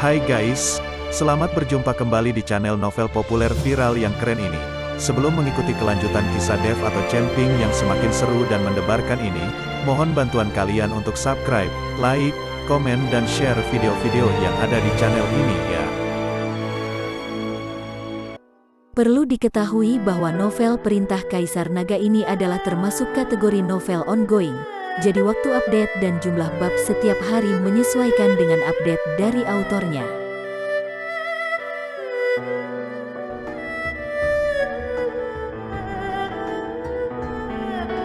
Hai guys, selamat berjumpa kembali di channel novel populer viral yang keren ini. Sebelum mengikuti kelanjutan kisah Dev atau Camping yang semakin seru dan mendebarkan ini, mohon bantuan kalian untuk subscribe, like, komen dan share video-video yang ada di channel ini ya. Perlu diketahui bahwa novel Perintah Kaisar Naga ini adalah termasuk kategori novel ongoing. Jadi waktu update dan jumlah bab setiap hari menyesuaikan dengan update dari autornya.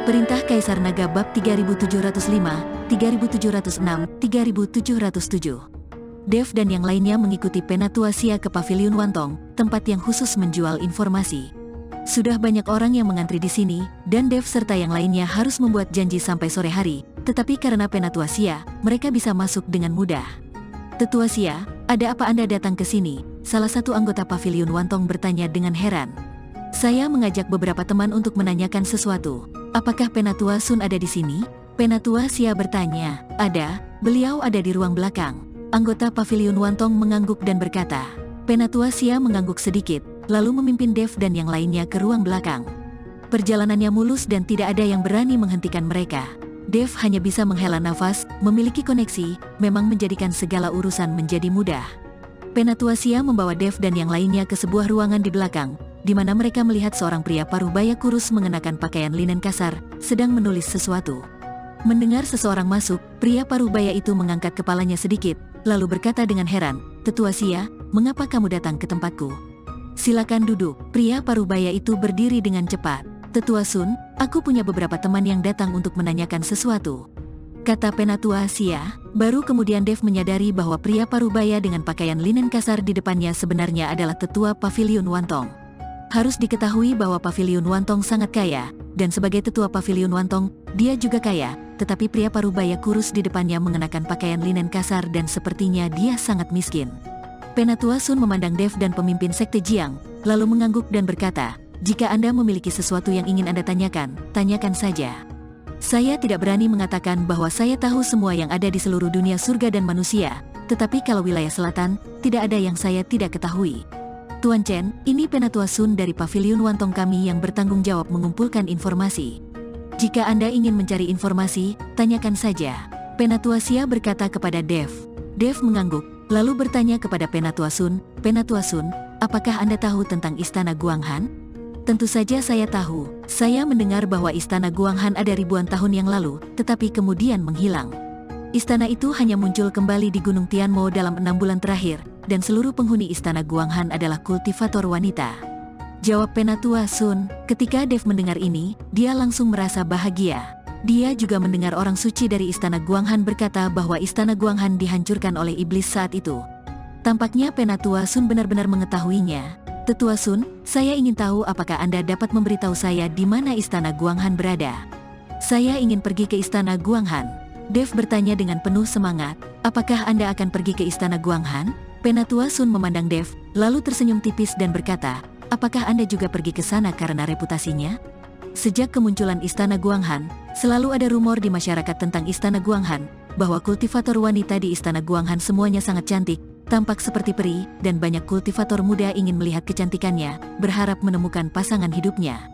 Perintah Kaisar Naga bab 3705, 3706, 3707. Dev dan yang lainnya mengikuti Penatua Xia ke Pavilion Wantong, tempat yang khusus menjual informasi. Sudah banyak orang yang mengantri di sini, dan Dev serta yang lainnya harus membuat janji sampai sore hari, tetapi karena Penatua Xia, mereka bisa masuk dengan mudah. Tetua Xia, ada apa Anda datang ke sini? Salah satu anggota Pavilion Wantong bertanya dengan heran. Saya mengajak beberapa teman untuk menanyakan sesuatu. Apakah Penatua Sun ada di sini? Penatua Xia bertanya. Ada, beliau ada di ruang belakang. Anggota Pavilion Wantong mengangguk dan berkata. Penatua Xia mengangguk sedikit, lalu memimpin Dev dan yang lainnya ke ruang belakang. Perjalanannya mulus dan tidak ada yang berani menghentikan mereka. Dev hanya bisa menghela nafas, memiliki koneksi, memang menjadikan segala urusan menjadi mudah. Penatua Xia membawa Dev dan yang lainnya ke sebuah ruangan di belakang, di mana mereka melihat seorang pria parubaya kurus mengenakan pakaian linen kasar, sedang menulis sesuatu. Mendengar seseorang masuk, pria parubaya itu mengangkat kepalanya sedikit, lalu berkata dengan heran, Tetua Xia, mengapa kamu datang ke tempatku? Silakan duduk. Pria parubaya itu berdiri dengan cepat. Tetua Sun, aku punya beberapa teman yang datang untuk menanyakan sesuatu, kata Penatua Xia. Baru kemudian Dev menyadari bahwa pria parubaya dengan pakaian linen kasar di depannya sebenarnya adalah tetua Pavilion Wantong. Harus diketahui bahwa Pavilion Wantong sangat kaya, dan sebagai tetua Pavilion Wantong, dia juga kaya, tetapi pria parubaya kurus di depannya mengenakan pakaian linen kasar dan sepertinya dia sangat miskin. Penatua Sun memandang Dev dan pemimpin sekte Jiang, lalu mengangguk dan berkata, jika Anda memiliki sesuatu yang ingin Anda tanyakan, tanyakan saja. Saya tidak berani mengatakan bahwa saya tahu semua yang ada di seluruh dunia surga dan manusia, tetapi kalau wilayah selatan, tidak ada yang saya tidak ketahui. Tuan Chen, ini Penatua Sun dari Pavilion Wantong kami yang bertanggung jawab mengumpulkan informasi. Jika Anda ingin mencari informasi, tanyakan saja. Penatua Xia berkata kepada Dev. Dev mengangguk, lalu bertanya kepada Penatua Sun, Penatua Sun, apakah Anda tahu tentang Istana Guanghan? Tentu saja saya tahu. Saya mendengar bahwa Istana Guanghan ada ribuan tahun yang lalu, tetapi kemudian menghilang. Istana itu hanya muncul kembali di Gunung Tianmo dalam 6 bulan terakhir, dan seluruh penghuni Istana Guanghan adalah kultivator wanita. Jawab Penatua Sun. Ketika Dev mendengar ini, dia langsung merasa bahagia. Dia juga mendengar orang suci dari Istana Guanghan berkata bahwa Istana Guanghan dihancurkan oleh iblis saat itu. Tampaknya Penatua Sun benar-benar mengetahuinya. Tetua Sun, saya ingin tahu apakah Anda dapat memberitahu saya di mana Istana Guanghan berada. Saya ingin pergi ke Istana Guanghan. Dev bertanya dengan penuh semangat, apakah Anda akan pergi ke Istana Guanghan? Penatua Sun memandang Dev, lalu tersenyum tipis dan berkata, apakah Anda juga pergi ke sana karena reputasinya? Sejak kemunculan Istana Guanghan, selalu ada rumor di masyarakat tentang Istana Guanghan, bahwa kultivator wanita di Istana Guanghan semuanya sangat cantik, tampak seperti peri, dan banyak kultivator muda ingin melihat kecantikannya, berharap menemukan pasangan hidupnya.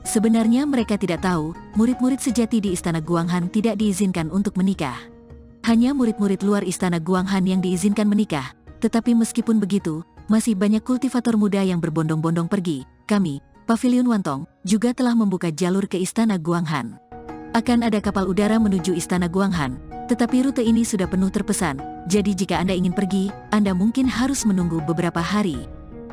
Sebenarnya mereka tidak tahu, murid-murid sejati di Istana Guanghan tidak diizinkan untuk menikah. Hanya murid-murid luar Istana Guanghan yang diizinkan menikah, tetapi meskipun begitu, masih banyak kultivator muda yang berbondong-bondong pergi. Kami, Pavilion Wantong, juga telah membuka jalur ke Istana Guanghan. Akan ada kapal udara menuju Istana Guanghan, tetapi rute ini sudah penuh terpesan, jadi jika Anda ingin pergi, Anda mungkin harus menunggu beberapa hari.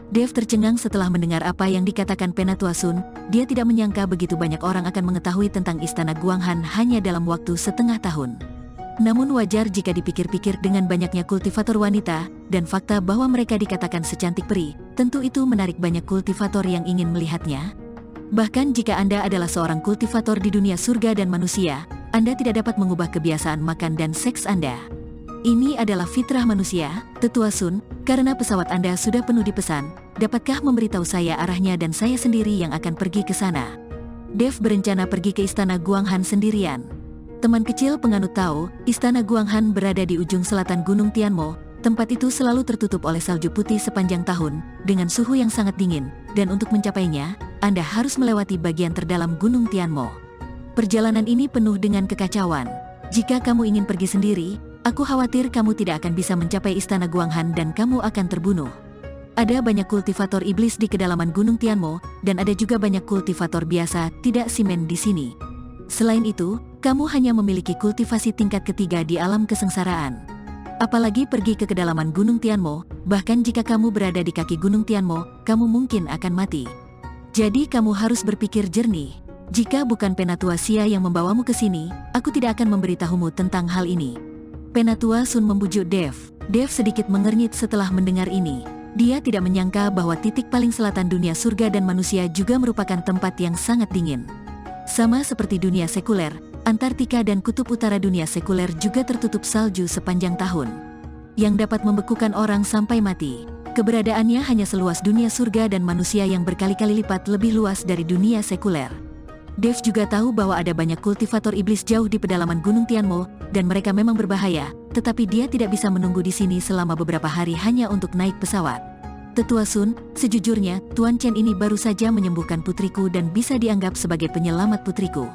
Dev tercengang setelah mendengar apa yang dikatakan Penatua Sun. Dia tidak menyangka begitu banyak orang akan mengetahui tentang Istana Guanghan hanya dalam waktu setengah tahun. Namun wajar jika dipikir-pikir dengan banyaknya kultivator wanita, dan fakta bahwa mereka dikatakan secantik peri, tentu itu menarik banyak kultivator yang ingin melihatnya. Bahkan jika Anda adalah seorang kultivator di dunia surga dan manusia, Anda tidak dapat mengubah kebiasaan makan dan seks Anda. Ini adalah fitrah manusia, Tetua Sun, karena pesawat Anda sudah penuh dipesan, dapatkah memberitahu saya arahnya dan saya sendiri yang akan pergi ke sana? Dev berencana pergi ke Istana Guanghan sendirian. Teman kecil penganut tahu, Istana Guanghan berada di ujung selatan Gunung Tianmo, Tempat itu selalu tertutup oleh salju putih sepanjang tahun, dengan suhu yang sangat dingin, dan untuk mencapainya, Anda harus melewati bagian terdalam Gunung Tianmo. Perjalanan ini penuh dengan kekacauan. Jika kamu ingin pergi sendiri, aku khawatir kamu tidak akan bisa mencapai Istana Guanghan dan kamu akan terbunuh. Ada banyak kultivator iblis di kedalaman Gunung Tianmo, dan ada juga banyak kultivator biasa, tidak simen di sini. Selain itu, kamu hanya memiliki kultivasi tingkat ketiga di alam kesengsaraan. Apalagi pergi ke kedalaman Gunung Tianmo, bahkan jika kamu berada di kaki Gunung Tianmo, kamu mungkin akan mati. Jadi kamu harus berpikir jernih. Jika bukan Penatua Xia yang membawamu ke sini, aku tidak akan memberitahumu tentang hal ini. Penatua Sun membujuk Dev. Dev sedikit mengernyit setelah mendengar ini. Dia tidak menyangka bahwa titik paling selatan dunia surga dan manusia juga merupakan tempat yang sangat dingin. Sama seperti dunia sekuler, Antartika dan kutub utara dunia sekuler juga tertutup salju sepanjang tahun, yang dapat membekukan orang sampai mati. Keberadaannya hanya seluas dunia surga dan manusia yang berkali-kali lipat lebih luas dari dunia sekuler. Dev juga tahu bahwa ada banyak kultivator iblis jauh di pedalaman Gunung Tianmo, dan mereka memang berbahaya, tetapi dia tidak bisa menunggu di sini selama beberapa hari hanya untuk naik pesawat. Tetua Sun, sejujurnya, Tuan Chen ini baru saja menyembuhkan putriku dan bisa dianggap sebagai penyelamat putriku.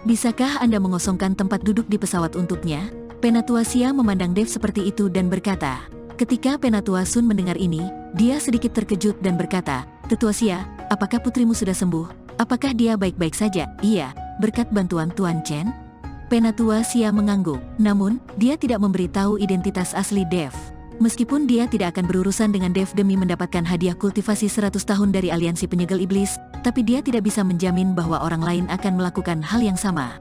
Bisakah Anda mengosongkan tempat duduk di pesawat untuknya? Penatua Xia memandang Dev seperti itu dan berkata. Ketika Penatua Sun mendengar ini, dia sedikit terkejut dan berkata, Tetua Xia, apakah putrimu sudah sembuh? Apakah dia baik-baik saja? Iya, berkat bantuan Tuan Chen. Penatua Xia mengangguk, namun, dia tidak memberitahu identitas asli Dev. Meskipun dia tidak akan berurusan dengan Dev demi mendapatkan hadiah kultivasi 100 tahun dari aliansi penyegel iblis, tapi dia tidak bisa menjamin bahwa orang lain akan melakukan hal yang sama.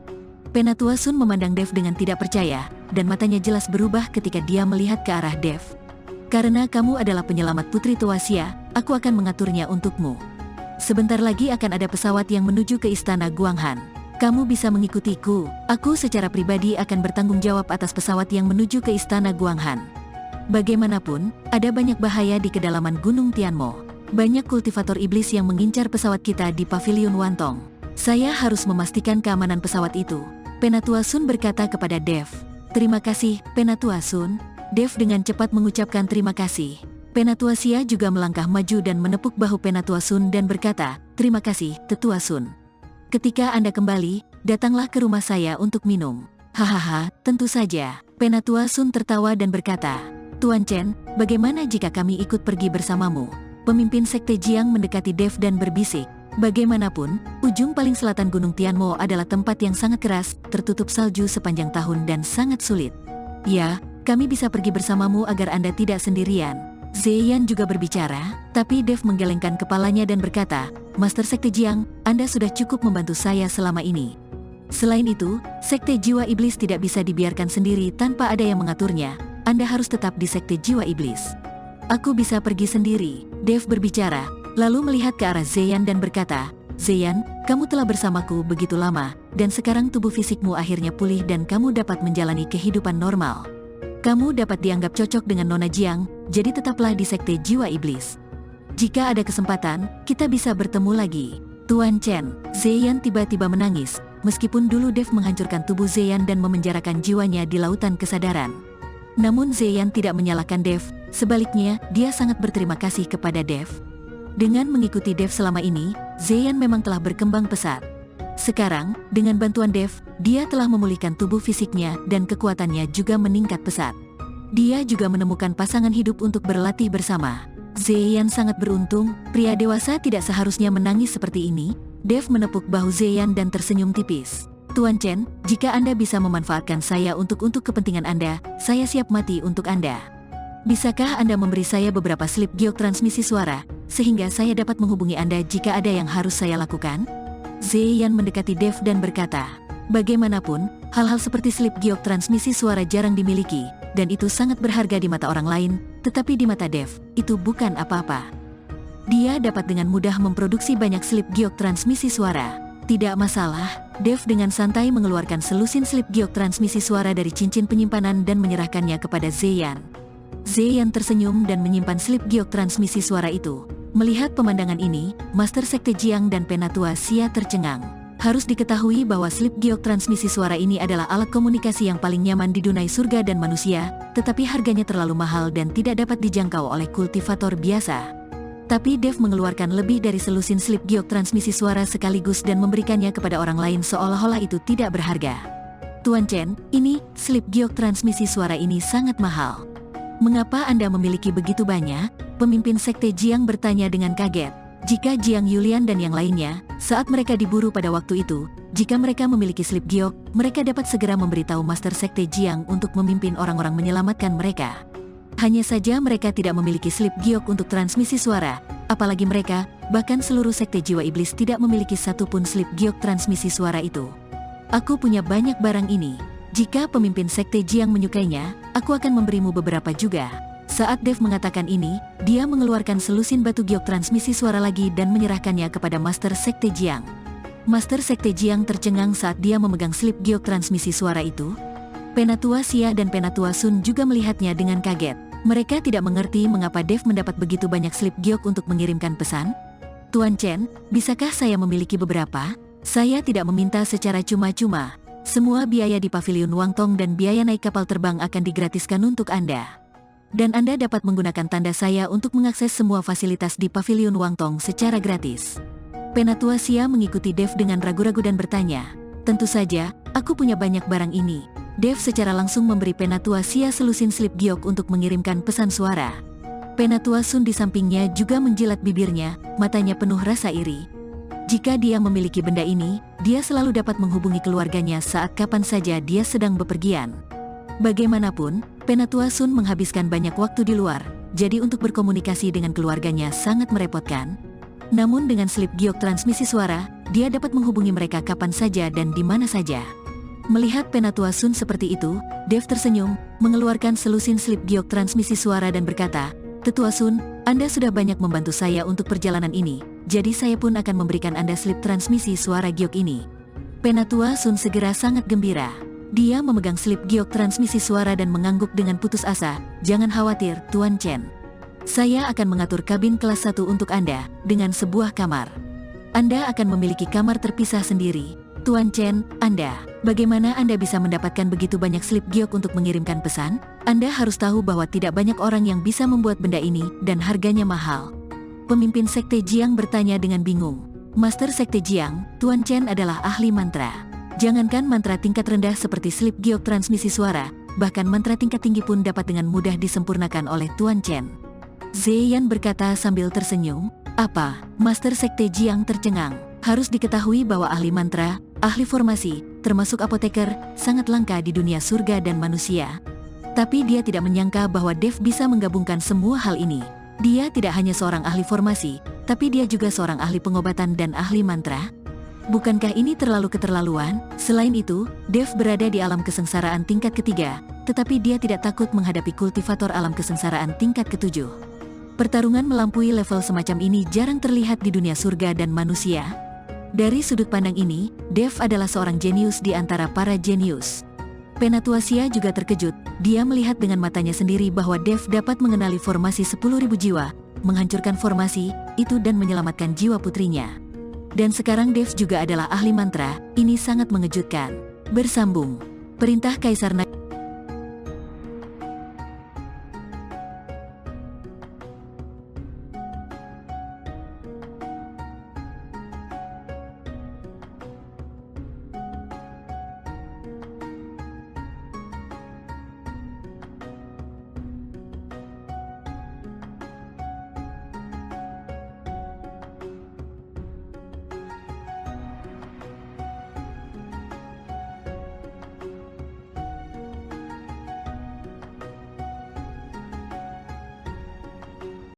Penatua Sun memandang Dev dengan tidak percaya, dan matanya jelas berubah ketika dia melihat ke arah Dev. Karena kamu adalah penyelamat Putri Tua Xia, aku akan mengaturnya untukmu. Sebentar lagi akan ada pesawat yang menuju ke Istana Guanghan. Kamu bisa mengikutiku. Aku secara pribadi akan bertanggung jawab atas pesawat yang menuju ke Istana Guanghan. Bagaimanapun, ada banyak bahaya di kedalaman Gunung Tianmo. Banyak kultivator iblis yang mengincar pesawat kita di Paviliun Wantong. Saya harus memastikan keamanan pesawat itu. Penatua Sun berkata kepada Dev. Terima kasih, Penatua Sun. Dev dengan cepat mengucapkan terima kasih. Penatua Xia juga melangkah maju dan menepuk bahu Penatua Sun dan berkata, terima kasih, Tetua Sun. Ketika Anda kembali, datanglah ke rumah saya untuk minum. Hahaha, tentu saja. Penatua Sun tertawa dan berkata, Tuan Chen, bagaimana jika kami ikut pergi bersamamu? Pemimpin Sekte Jiang mendekati Dev dan berbisik. Bagaimanapun, ujung paling selatan Gunung Tianmo adalah tempat yang sangat keras, tertutup salju sepanjang tahun dan sangat sulit. Ya, kami bisa pergi bersamamu agar Anda tidak sendirian. Zeyan juga berbicara, tapi Dev menggelengkan kepalanya dan berkata, Master Sekte Jiang, Anda sudah cukup membantu saya selama ini. Selain itu, Sekte Jiwa Iblis tidak bisa dibiarkan sendiri tanpa ada yang mengaturnya. Anda harus tetap di Sekte Jiwa Iblis. Aku bisa pergi sendiri, Dev berbicara, lalu melihat ke arah Zeyan dan berkata, Zeyan, kamu telah bersamaku begitu lama, dan sekarang tubuh fisikmu akhirnya pulih dan kamu dapat menjalani kehidupan normal. Kamu dapat dianggap cocok dengan Nona Jiang, jadi tetaplah di Sekte Jiwa Iblis. Jika ada kesempatan, kita bisa bertemu lagi. Tuan Chen, Zeyan tiba-tiba menangis, meskipun dulu Dev menghancurkan tubuh Zeyan dan memenjarakan jiwanya di lautan kesadaran. Namun Zeyan tidak menyalahkan Dev, sebaliknya, dia sangat berterima kasih kepada Dev. Dengan mengikuti Dev selama ini, Zeyan memang telah berkembang pesat. Sekarang, dengan bantuan Dev, dia telah memulihkan tubuh fisiknya dan kekuatannya juga meningkat pesat. Dia juga menemukan pasangan hidup untuk berlatih bersama. Zeyan sangat beruntung, pria dewasa tidak seharusnya menangis seperti ini. Dev menepuk bahu Zeyan dan tersenyum tipis. Tuan Chen, jika Anda bisa memanfaatkan saya untuk kepentingan Anda, saya siap mati untuk Anda. Bisakah Anda memberi saya beberapa slip giok transmisi suara, sehingga saya dapat menghubungi Anda jika ada yang harus saya lakukan? Zeyan mendekati Dev dan berkata, bagaimanapun, hal-hal seperti slip giok transmisi suara jarang dimiliki, dan itu sangat berharga di mata orang lain, tetapi di mata Dev, itu bukan apa-apa. Dia dapat dengan mudah memproduksi banyak slip giok transmisi suara. Tidak masalah, Dev dengan santai mengeluarkan selusin slip giok transmisi suara dari cincin penyimpanan dan menyerahkannya kepada Zeyan. Zeyan tersenyum dan menyimpan slip giok transmisi suara itu. Melihat pemandangan ini, Master Sekte Jiang dan Penatua Xia tercengang. Harus diketahui bahwa slip giok transmisi suara ini adalah alat komunikasi yang paling nyaman di dunia surga dan manusia, tetapi harganya terlalu mahal dan tidak dapat dijangkau oleh kultivator biasa. Tapi Dave mengeluarkan lebih dari selusin slip giok transmisi suara sekaligus dan memberikannya kepada orang lain seolah-olah itu tidak berharga. Tuan Chen, ini, slip giok transmisi suara ini sangat mahal. Mengapa Anda memiliki begitu banyak? Pemimpin Sekte Jiang bertanya dengan kaget. Jika Jiang Yulian dan yang lainnya, saat mereka diburu pada waktu itu, jika mereka memiliki slip giok, mereka dapat segera memberitahu Master Sekte Jiang untuk memimpin orang-orang menyelamatkan mereka. Hanya saja mereka tidak memiliki slip giok untuk transmisi suara, apalagi mereka, bahkan seluruh Sekte Jiwa Iblis tidak memiliki satupun slip giok transmisi suara itu. Aku punya banyak barang ini. Jika pemimpin Sekte Jiang menyukainya, aku akan memberimu beberapa juga. Saat Dave mengatakan ini, dia mengeluarkan selusin batu giok transmisi suara lagi dan menyerahkannya kepada Master Sekte Jiang. Master Sekte Jiang tercengang saat dia memegang slip giok transmisi suara itu. Penatua Xia dan Penatua Sun juga melihatnya dengan kaget. Mereka tidak mengerti mengapa Dave mendapat begitu banyak slip giok untuk mengirimkan pesan. Tuan Chen, bisakah saya memiliki beberapa? Saya tidak meminta secara cuma-cuma. Semua biaya di Pavilion Wangtong dan biaya naik kapal terbang akan digratiskan untuk Anda. Dan Anda dapat menggunakan tanda saya untuk mengakses semua fasilitas di Pavilion Wangtong secara gratis. Penatua Xia mengikuti Dave dengan ragu-ragu dan bertanya, tentu saja, aku punya banyak barang ini. Dave secara langsung memberi Penatua Xia selusin slip giok untuk mengirimkan pesan suara. Penatua Sun di sampingnya juga menjilat bibirnya, matanya penuh rasa iri. Jika dia memiliki benda ini, dia selalu dapat menghubungi keluarganya saat kapan saja dia sedang bepergian. Bagaimanapun, Penatua Sun menghabiskan banyak waktu di luar, jadi untuk berkomunikasi dengan keluarganya sangat merepotkan. Namun dengan slip giok transmisi suara, dia dapat menghubungi mereka kapan saja dan di mana saja. Melihat Penatua Sun seperti itu, Dave tersenyum, mengeluarkan selusin slip giok transmisi suara dan berkata, Tetua Sun, Anda sudah banyak membantu saya untuk perjalanan ini, jadi saya pun akan memberikan Anda slip transmisi suara giok ini. Penatua Sun segera sangat gembira. Dia memegang slip giok transmisi suara dan mengangguk dengan putus asa, jangan khawatir, Tuan Chen. Saya akan mengatur kabin kelas 1 untuk Anda, dengan sebuah kamar. Anda akan memiliki kamar terpisah sendiri. Tuan Chen, bagaimana Anda bisa mendapatkan begitu banyak slip giok untuk mengirimkan pesan? Anda harus tahu bahwa tidak banyak orang yang bisa membuat benda ini, dan harganya mahal. Pemimpin Sekte Jiang bertanya dengan bingung. Master Sekte Jiang, Tuan Chen adalah ahli mantra. Jangankan mantra tingkat rendah seperti slip giok transmisi suara, bahkan mantra tingkat tinggi pun dapat dengan mudah disempurnakan oleh Tuan Chen. Ziyan berkata sambil tersenyum, apa? Master Sekte Jiang tercengang. Harus diketahui bahwa ahli mantra, ahli formasi, termasuk apoteker, sangat langka di dunia surga dan manusia. Tapi dia tidak menyangka bahwa Dave bisa menggabungkan semua hal ini. Dia tidak hanya seorang ahli formasi, tapi dia juga seorang ahli pengobatan dan ahli mantra. Bukankah ini terlalu keterlaluan? Selain itu, Dave berada di alam kesengsaraan tingkat ketiga, tetapi dia tidak takut menghadapi kultivator alam kesengsaraan tingkat ketujuh. Pertarungan melampaui level semacam ini jarang terlihat di dunia surga dan manusia. Dari sudut pandang ini, Dave adalah seorang jenius di antara para jenius. Penatua Xia juga terkejut, dia melihat dengan matanya sendiri bahwa Dave dapat mengenali formasi 10.000 jiwa, menghancurkan formasi itu dan menyelamatkan jiwa putrinya. Dan sekarang Dave juga adalah ahli mantra, ini sangat mengejutkan. Bersambung. Perintah Kaisar Naga